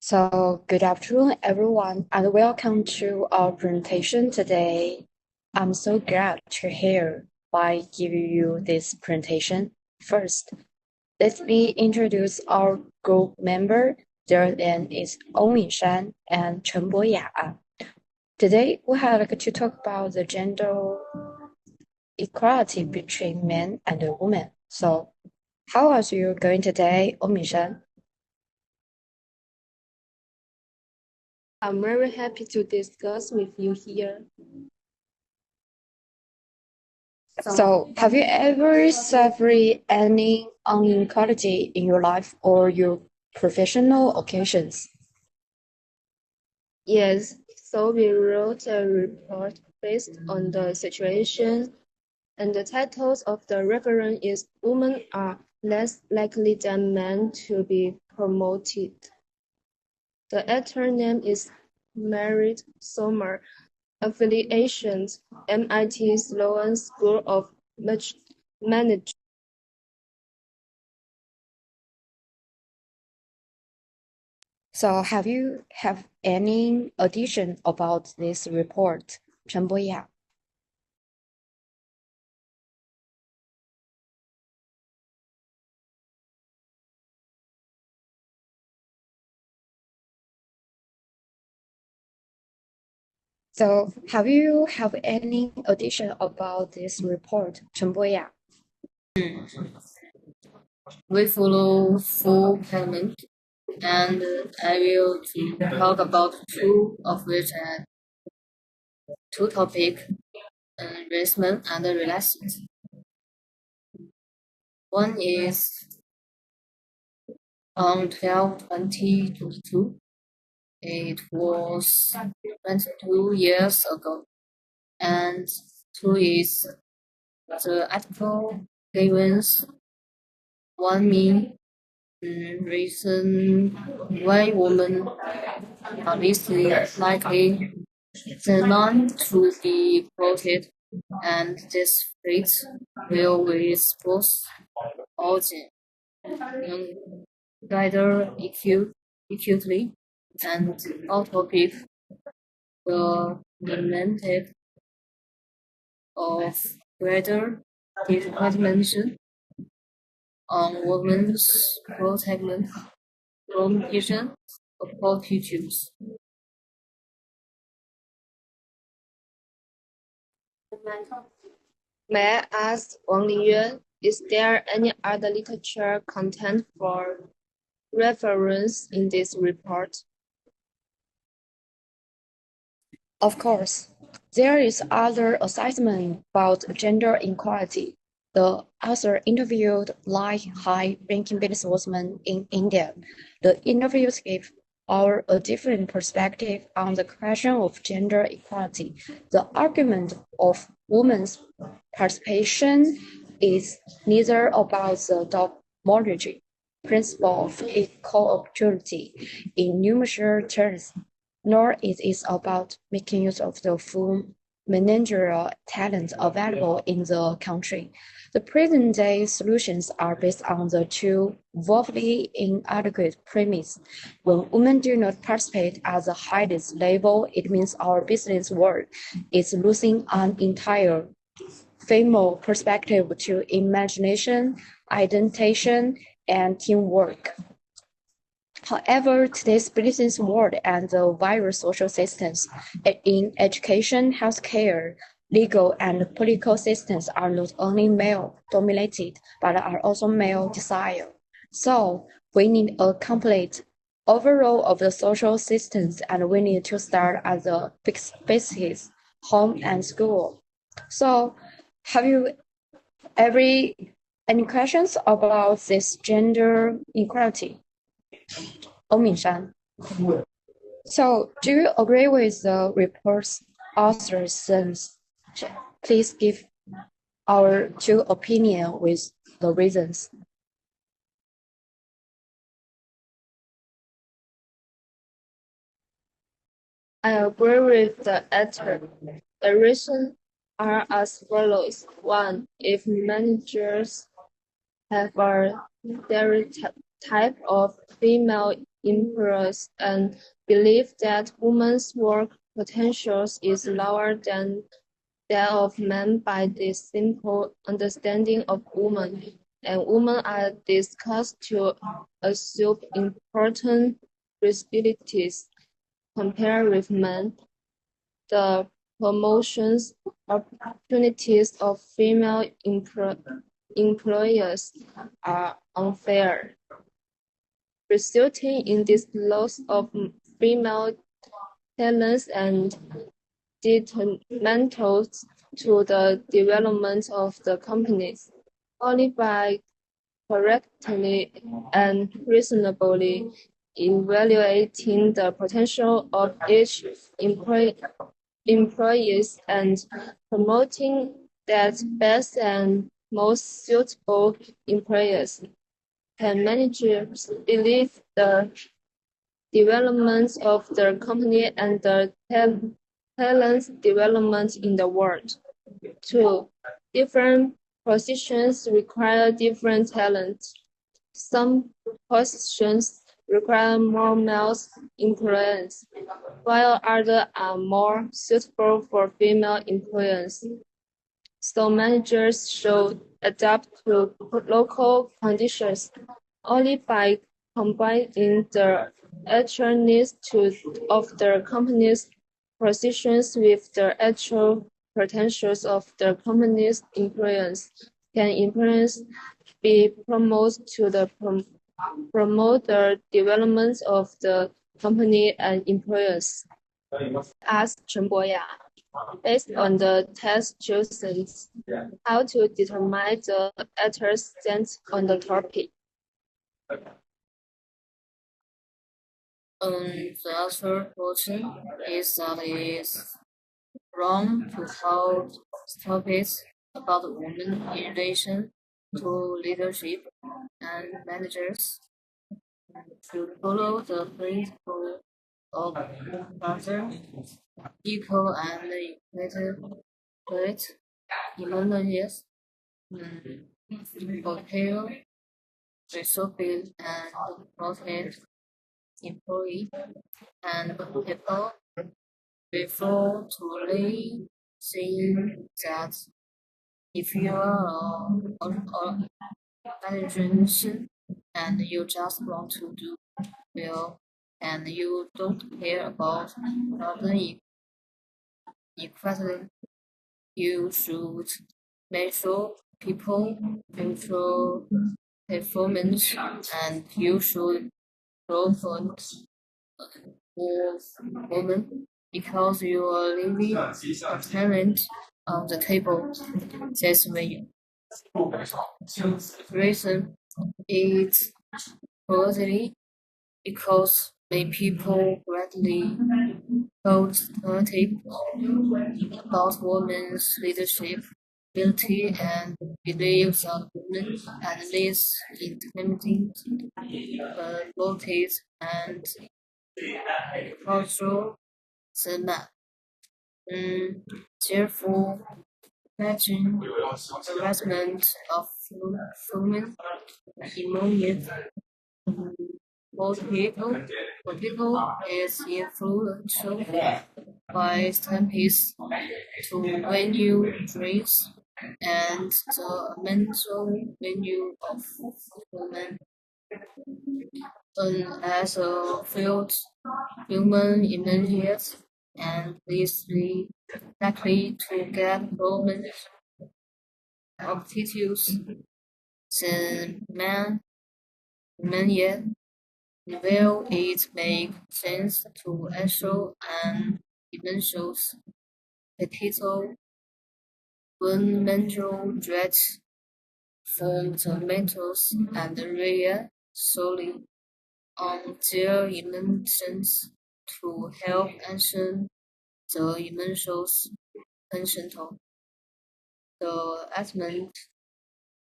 So, good afternoon, everyone, and welcome to our presentation today. I'm so glad to hear by giving you this presentation. First, let me introduce our group member. Their name is Ong Minshan and Chen Boya. Today, we have to talk about the gender equality between men and women. So, how are you going today, Ong Minshan? I'm very happy to discuss with you here. So, have you ever suffered any inequality in your life or your professional occasions? Yes, so we wrote a report based on the situation, and the titles of the reference is Women are less likely than men to be promoted. The editor name is Merit Sommer, affiliations MIT Sloan School of Management. So, have you have any addition about this report, Chen Boya? So, have you have any addition about this report, Chen Boya? We follow full payment, and I will talk about two of which are two topics, investment and relations. One is on 12/2022. It was 22 years ago. And two is the article gives one main reason why women are least likely than men to be voted, and this fits well with both origin gender equity and our topic, the limited of greater discrimination on women's protection of prostitutes. May I ask Wang Liyuan, is there any other literature content for reference in this report? Of course, there is other assessment about gender equality. The author interviewed high-ranking businesswomen in India. The interviews gave a different perspective on the question of gender equality. The argument of women's participation is neither about the monarchy principle of equal opportunity in numerical terms, nor is it about making use of the full managerial talent available in the country. The present-day solutions are based on the two woefully inadequate premises. When women do not participate at the highest level, it means our business world is losing an entire female perspective to imagination, identification, and teamwork. However, today's business world and the various social systems in education, healthcare, legal, and political systems are not only male-dominated, but are also male-desired. So, we need a complete overall of the social systems, and we need to start at the basics, home and school. So, have you any questions about this gender equality? Oh Mingshan. So, do you agree with the report's author's sense? Please give our two opinion with the reasons. I agree with the editor. The reason are as follows. 1. If managers have a stereotype of female employees and believe that women's work potential is lower than that of men by this simple understanding of women, and women are discussed to assume important responsibilities compared with men. The promotions opportunities of female employers are unfair, resulting in this loss of female talents and detrimental to the development of the companies. Only by correctly and reasonably evaluating the potential of each employees and promoting that best and most suitable employees can managers believe the development of the company and the talent development in the world. 2. Different positions require different talent. Some positions require more male employees, while others are more suitable for female employees. So managers should adapt to local conditions only by combining the actual needs of the company's positions with the actual potentials of the company's employees. Can employees be promoted to promote the development of the company and employees? Asked Chen Boya. Based on the test chosen, how to determine the actor's stance on the topic? The answer portion is that it is wrong to hold topics about women in relation to leadership and managers should follow the principle of rather equal and equate immunities, fulfill, resolve, and protect employee and people before truly saying that if you are an organization and you just want to do well and you don't care about other equality, you should measure people control performance and you should promote women because you are leaving a talent on the table. That's the reason it's partly because many people greatly hold stereotypes about women's leadership ability and believe that women at least intimidating motives and cultural the therefore imagine harassment of women immediate political is influential by stamps to venue drinks and the mental venue of women as a field human immediate and least likely to get Roman aptitudes than men yet. Will it make sense to ensure an dimensions capital when mental threat from the mentals and rely solely on their emotions to help answer the emotions mentioned. The element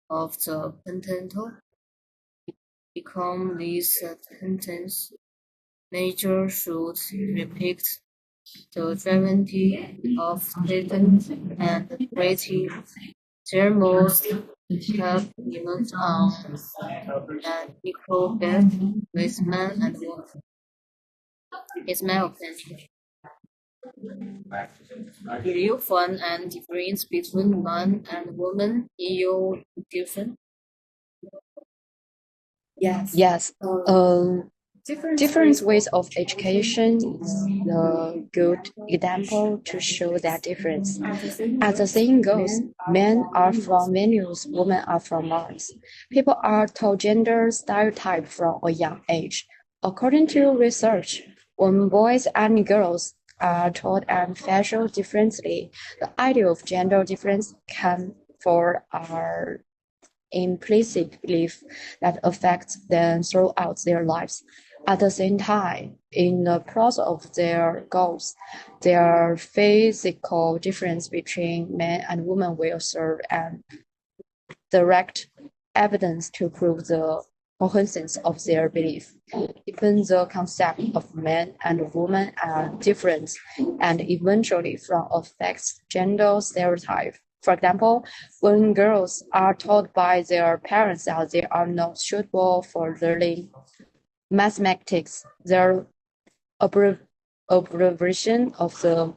of the content become this sentence. Nature should repeat the variety of students and creative their most have women on an equal bed with men and women, is my opinion. Do you find any difference between men and women in your institution? Yes, um, different ways of education is a good example to show that difference. As the saying goes, men are from Venus, women are from Mars. People are taught gender stereotype from a young age. According to research, when boys and girls are taught and fashioned differently, the idea of gender difference can for our implicit belief that affects them throughout their lives. At the same time, in the process of their goals, their physical difference between men and women will serve as direct evidence to prove the coherence of their belief. Even the concept of man and woman are different and eventually from affects gender stereotype. For example, when girls are told by their parents that they are not suitable for learning mathematics, their observation of the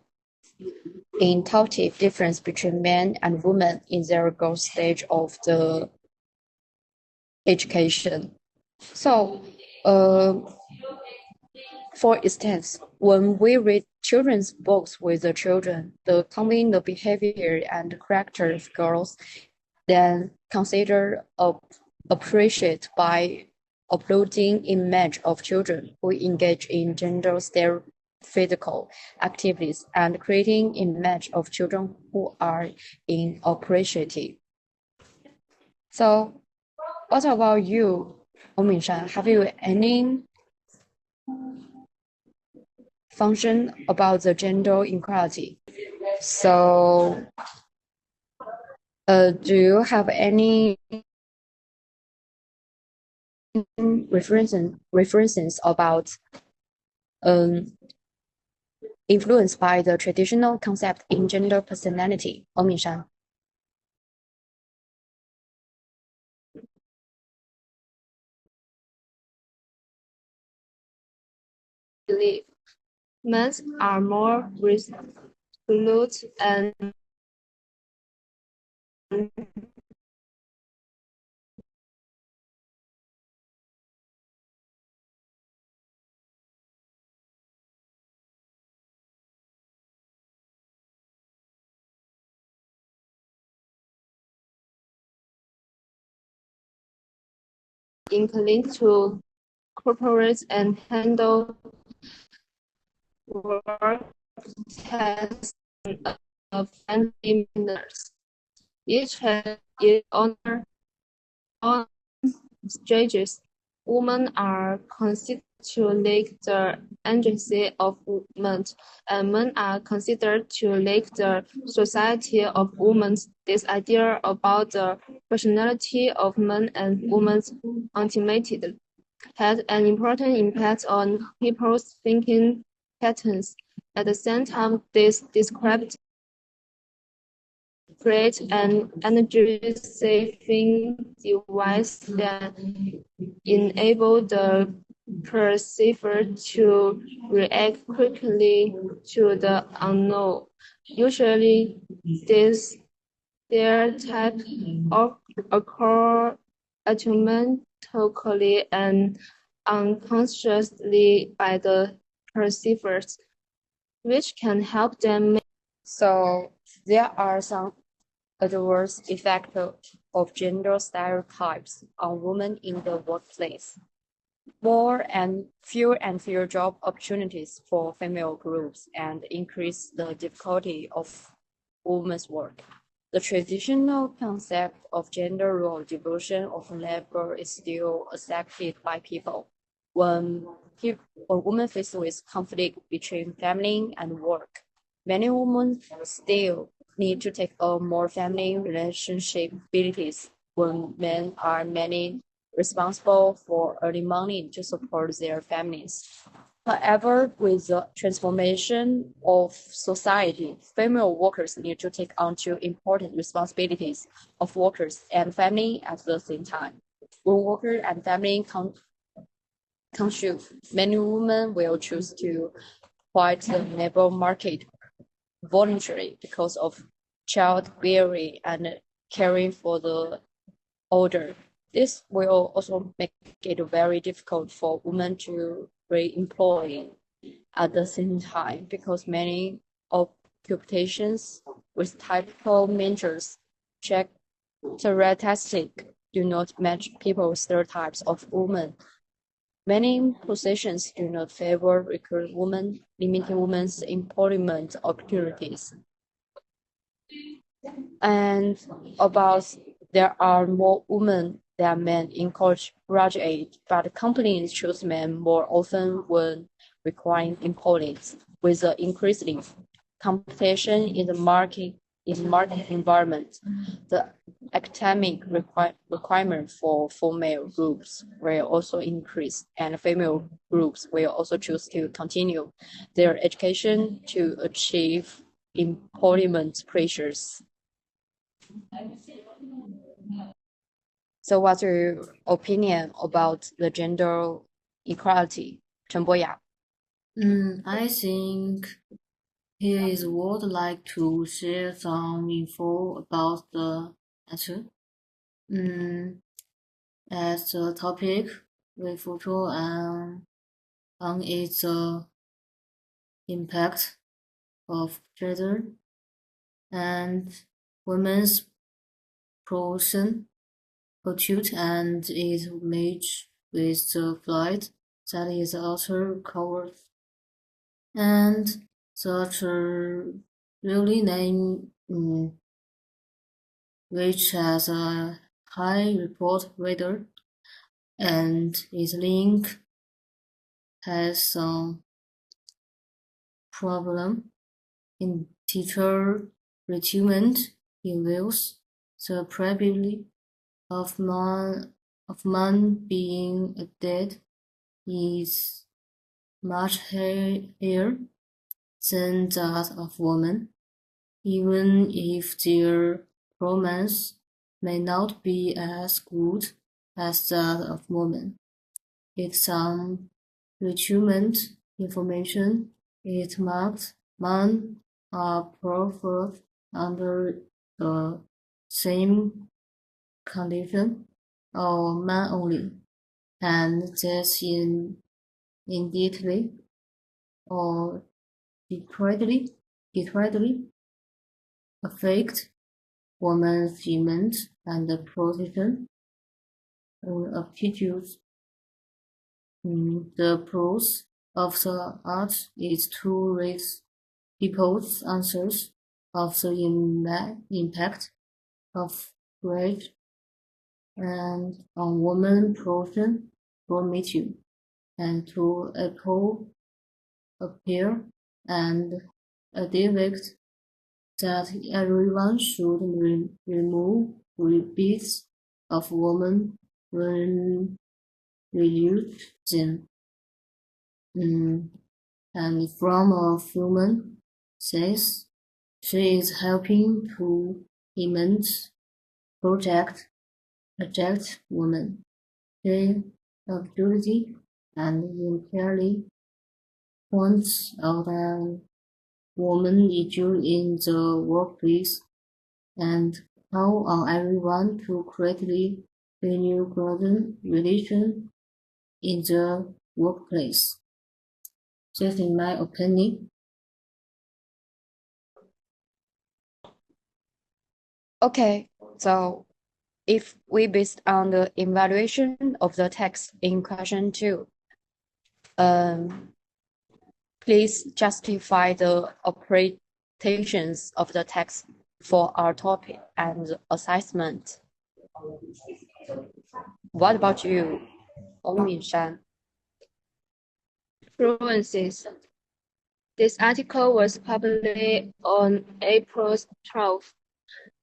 intuitive difference between men and women in their growth stage of the education. So, for instance, when we read children's books with the children, the combine the behavior and character of girls, then consider appreciate by uploading image of children who engage in gender physical activities and creating image of children who are inappreciative. So, what about you, Ominshan? Have you any function about the gender equality? So, do you have any references about influenced by the traditional concept in gender personality? Ominshan. Believe men are more resolute and inclined to cooperate and handle work tasks in a friendly manner. Each has its own strategies. Women are considered to lack the agency of movement, and men are considered to lack the society of women. This idea about the personality of men and women ultimately had an important impact on people's thinking patterns. At the same time, this described create an energy-saving device that enable the perceiver to react quickly to the unknown. Usually, this stereotype occur automatically and unconsciously by the perceivers, which can help them. So there are some adverse effects of gender stereotypes on women in the workplace. More and fewer job opportunities for female groups and increase the difficulty of women's work. The traditional concept of gender role division of labor is still accepted by people. When women face with conflict between family and work, many women still need to take on more family relationship abilities when men are mainly responsible for earning money to support their families. However, with the transformation of society, female workers need to take on two important responsibilities of workers and family at the same time. When worker and family consume, many women will choose to quit the labor market voluntarily because of childbearing and caring for the older. This will also make it very difficult for women to re-employ at the same time because many occupations with typical majors characteristic do not match people's stereotypes of women. Many positions do not favor recruit women, limiting women's employment opportunities. And about there are more women than men in college graduate, but companies choose men more often when requiring employees. With the increasing competition in the market environment, the academic requirement for female groups will also increase, and female groups will also choose to continue their education to achieve employment pressures. So what's your opinion about the gender equality, Chen Boya? I think he would like to share some info about the matter. As a topic, we focus on its impact of gender and women's pursuit and its match with the flight that is also covered. And such a really name which has a high report rate and its link has some problem in teacher recruitment involves the probability of man being a dead is much higher than that of women, even if their performance may not be as good as that of women. If some recruitment information is marked men are preferred under the same condition or man only, and this indeedly or directly affect women's achievement and position aptitudes. The pros of the art is to raise people's answers of the impact of grade and on women portion for meeting and to appear and advocate that everyone should remove repeats of women when reuse them. And from a woman says she is helping to immense project women. The opportunity and entirely points out a woman issue in the workplace and how on everyone to create renew golden relation in the workplace. Just in my opinion. Okay, so if we based on the evaluation of the text in question 2, please justify the operations of the text for our topic and assessment. What about you, Ong Minshan? Fluencies. This article was published on April 12,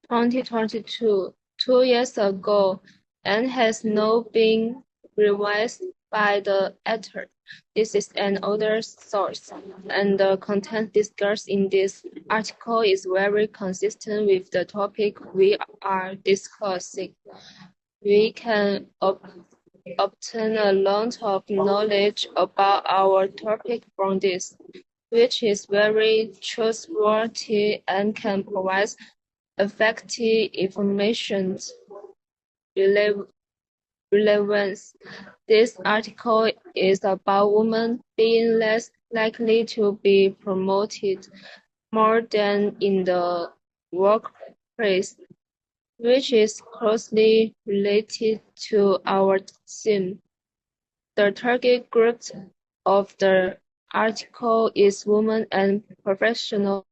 2022, 2 years ago, and has not been revised by the editor. This is an older source, and the content discussed in this article is very consistent with the topic we are discussing. We can obtain a lot of knowledge about our topic from this, which is very trustworthy and can provide effective information relevance. This article is about women being less likely to be promoted more than in the workplace, which is closely related to our theme. The target group of the article is women and professionals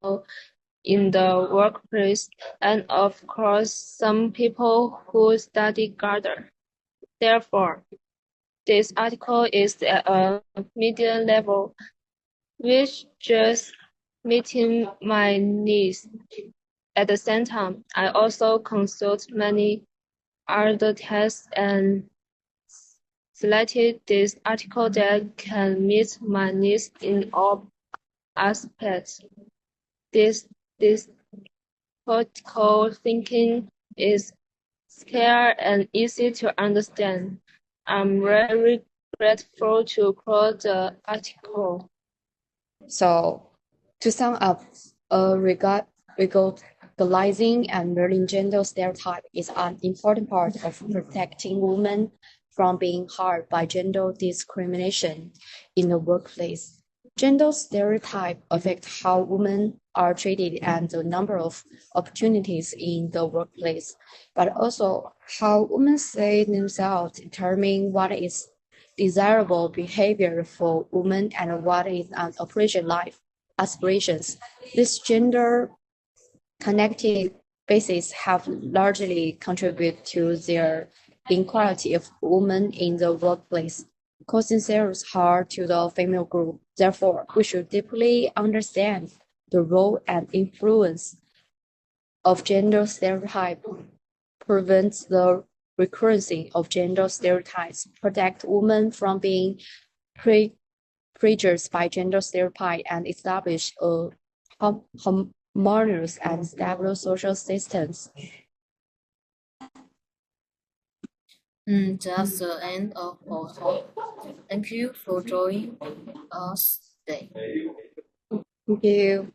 in the workplace, and of course some people who study garden. Therefore, this article is at a medium level, which just meeting my needs. At the same time, I also consult many other texts and selected this article that can meet my needs in all aspects. This critical thinking is clear and easy to understand. I'm very grateful to quote the article. So, to sum up, regularizing and building gender stereotype is an important part of protecting women from being harmed by gender discrimination in the workplace. Gender stereotypes affect how women are treated and the number of opportunities in the workplace, but also how women see themselves, determine what is desirable behavior for women and what is an operation life aspirations. These gender connected bases have largely contributed to their inequality of women in the workplace, causing serious harm to the female group. Therefore, we should deeply understand the role and influence of gender stereotype, prevent the recurrency of gender stereotypes, protect women from being prejudiced by gender stereotype, and establish a harmonious and stable social systems. That's the end of our talk. Thank you for joining us today. Thank you.